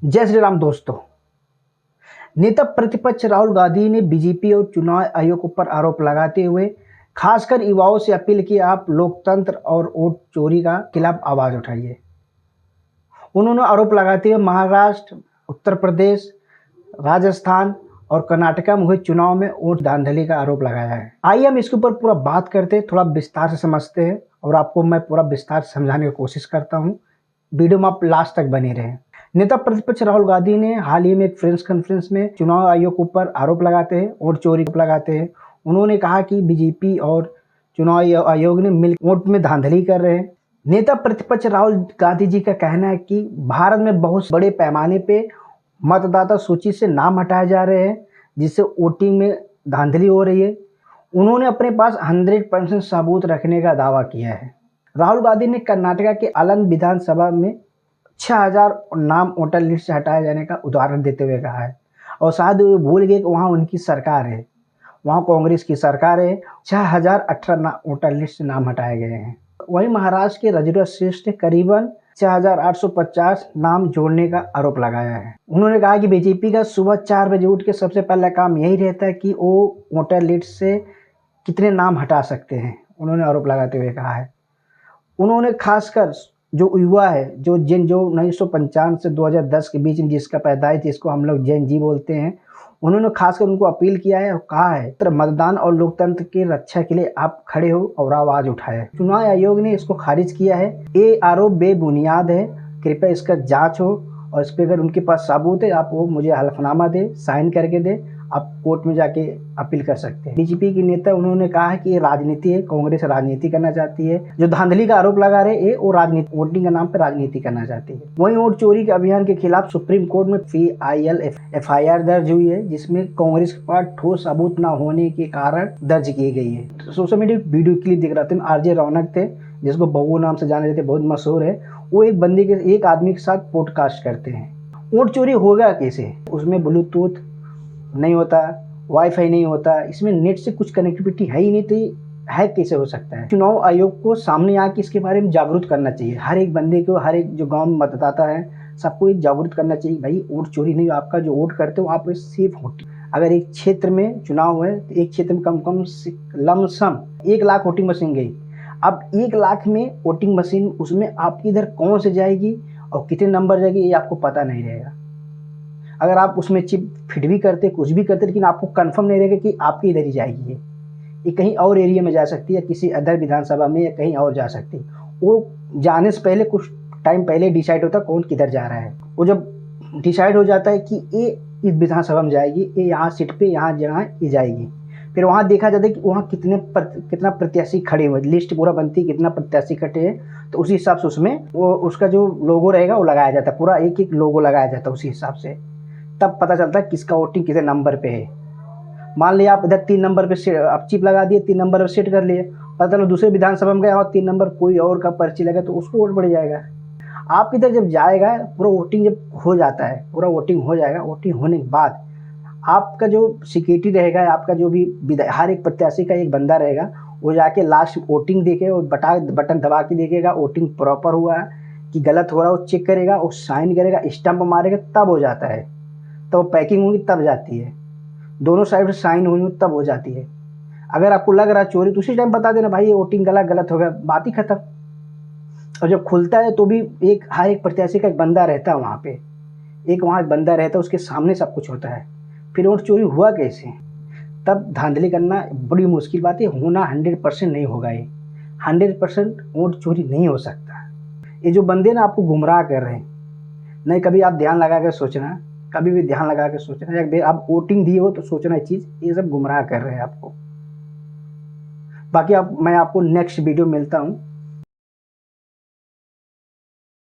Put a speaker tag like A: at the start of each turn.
A: जय श्री राम दोस्तों। नेता प्रतिपक्ष राहुल गांधी ने बीजेपी और चुनाव आयोग पर आरोप लगाते हुए खासकर युवाओं से अपील की आप लोकतंत्र और वोट चोरी का खिलाफ आवाज उठाइए। उन्होंने आरोप लगाते हुए महाराष्ट्र, उत्तर प्रदेश, राजस्थान और कर्नाटक में हुए चुनाव में वोट धांधली का आरोप लगाया है। आइए हम इसके ऊपर पूरा बात करते हैं, थोड़ा विस्तार से समझते हैं और आपको मैं पूरा विस्तार से समझाने की कोशिश करता हूँ। वीडियो में आप लास्ट तक बने रहें। नेता प्रतिपक्ष राहुल गांधी ने हाल ही में एक प्रेस कॉन्फ्रेंस में चुनाव आयोग के ऊपर आरोप लगाते हैं, वोट चोरी लगाते हैं। उन्होंने कहा कि बीजेपी और चुनाव आयोग ने मिल वोट में धांधली कर रहे हैं। नेता प्रतिपक्ष राहुल गांधी जी का कहना है कि भारत में बहुत बड़े पैमाने पे मतदाता सूची से नाम हटाए जा रहे हैं, जिससे वोटिंग में धांधली हो रही है। उन्होंने अपने पास 100% सबूत रखने का दावा किया है। राहुल गांधी ने कर्नाटक के आलंद विधानसभा में 6000 नाम वोटर लिस्ट से हटाए जाने का उदाहरण देते हुए कहा है और शायद वो भूल गए कि वहाँ उनकी सरकार है, वहाँ कांग्रेस की सरकार है। 6018 वोटर लिस्ट से नाम हटाए गए हैं। वहीं महाराष्ट्र के रजनीश श्रेष्ठ ने करीबन 6850 नाम जोड़ने का आरोप लगाया है। उन्होंने कहा कि बीजेपी का सुबह 4 बजे उठ के सबसे पहला काम यही रहता है कि वो वोटर लिस्ट से कितने नाम हटा सकते हैं, उन्होंने आरोप लगाते हुए कहा है। उन्होंने खासकर जो युवा है, जो 1995 से 2010 के बीच में जिसका पैदाइश, जिसको हम लोग जेन जी बोलते हैं, उन्होंने खासकर उनको अपील किया है और कहा है तो मतदान और लोकतंत्र की रक्षा के लिए आप खड़े हो और आवाज उठाए। चुनाव आयोग ने इसको खारिज किया है। ये आरोप बेबुनियाद है, कृपया इसका जांच हो और इस पर अगर उनके पास सबूत है आप वो मुझे हलफनामा दे, साइन करके दे, आप कोर्ट में जाके अपील कर सकते हैं। बीजेपी के नेता उन्होंने कहा है कि ये राजनीति है, कांग्रेस राजनीति करना चाहती है। जो धांधली का आरोप लगा रहे हैं वो राजनीति, वोटिंग के नाम पर राजनीति करना चाहती है। वहीं वोट चोरी के अभियान के खिलाफ सुप्रीम कोर्ट में FIR दर्ज हुई है, जिसमें कांग्रेस के पास ठोस सबूत न होने के कारण दर्ज की गई है। सोशल मीडिया वीडियो क्लिप दिख रहा था, RJ रौनक थे, जिसको बबू नाम से जाने जाते, बहुत मशहूर है। वो एक आदमी के साथ पॉडकास्ट करते हैं। वोट चोरी होगा कैसे? उसमें ब्लूटूथ नहीं होता, वाईफाई नहीं होता, इसमें नेट से कुछ कनेक्टिविटी है ही नहीं, तो है कैसे हो सकता है? चुनाव आयोग को सामने आके इसके बारे में जागरूक करना चाहिए। हर एक बंदे को, हर एक जो गांव में मतदाता है, सबको जागरूक करना चाहिए। भाई वोट चोरी नहीं, आपका जो वोट करते हो आप सेफ वोटिंग। अगर एक क्षेत्र में चुनाव है तो एक क्षेत्र में कम कम लमसम 1 लाख वोटिंग मशीन गई। अब 1 लाख में वोटिंग मशीन, उसमें आपकी इधर कौन से जाएगी और कितने नंबर जाएगी ये आपको पता नहीं रहेगा। अगर आप उसमें चिप फिट भी करते, कुछ भी करते, लेकिन आपको कंफर्म नहीं रहेगा कि आपकी इधर ही जाएगी, ये कहीं और एरिया में जा सकती है, किसी अदर विधानसभा में या कहीं और जा सकती है। वो जाने से पहले कुछ टाइम पहले डिसाइड होता है कौन किधर जा रहा है। वो जब डिसाइड हो जाता है कि ये इस विधानसभा में जाएगी, ये यहाँ सीट पे यहाँ जहाँ ये जाएगी, फिर वहाँ देखा जाता है कि वहाँ कितना प्रत्याशी खड़े हुए, लिस्ट पूरा बनती है कितना प्रत्याशी खड़े हैं, तो उसी हिसाब से उसमें वो उसका जो लोगो रहेगा वो लगाया जाता है, पूरा एक एक लोगो लगाया जाता है उसी हिसाब से। तब पता चलता है किसका वोटिंग कितने नंबर पे है। मान लिया आप इधर 3 नंबर पे आप चिप लगा दिए, 3 नंबर पर सेट कर लिए, पता चलो दूसरे विधानसभा में गया और 3 नंबर कोई और का पर्ची लगा तो उसको वोट बढ़ जाएगा। आप इधर जब जाएगा, पूरा वोटिंग जब हो जाता है, पूरा वोटिंग हो जाएगा, वोटिंग होने के बाद आपका जो सिक्योरिटी रहेगा, आपका जो भी हर एक प्रत्याशी का एक बंदा रहेगा, वो जाके लास्ट वोटिंग देखे और बटन दबा के देखेगा वोटिंग प्रॉपर हुआ है कि गलत हो रहा है, वो चेक करेगा, वो साइन करेगा, स्टंप मारेगा, तब हो जाता है। तो पैकिंग होगी तब जाती है, दोनों साइड से साइन होगी तब हो जाती है। अगर आपको लग रहा है चोरी तो उसी टाइम बता देना, भाई ये वोटिंग गलत हो गया, बात ही खत्म। और जब खुलता है तो भी हर एक प्रत्याशी का एक बंदा रहता है वहाँ पे, वहाँ बंदा रहता है, उसके सामने सब कुछ होता है। फिर वोट चोरी हुआ कैसे? तब धांधली करना बड़ी मुश्किल बात है, होना 100% नहीं होगा। ये 100% वोट चोरी नहीं हो सकता। ये जो बंदे ना आपको गुमराह कर रहे हैं, नहीं, कभी आप ध्यान लगा कर सोचना, कभी भी ध्यान लगा के सोचना, या आप वोटिंग दिए हो तो सोचना चीज़, ये सब गुमराह कर रहे हैं आपको। बाकी मैं आपको नेक्स्ट वीडियो मिलता हूँ।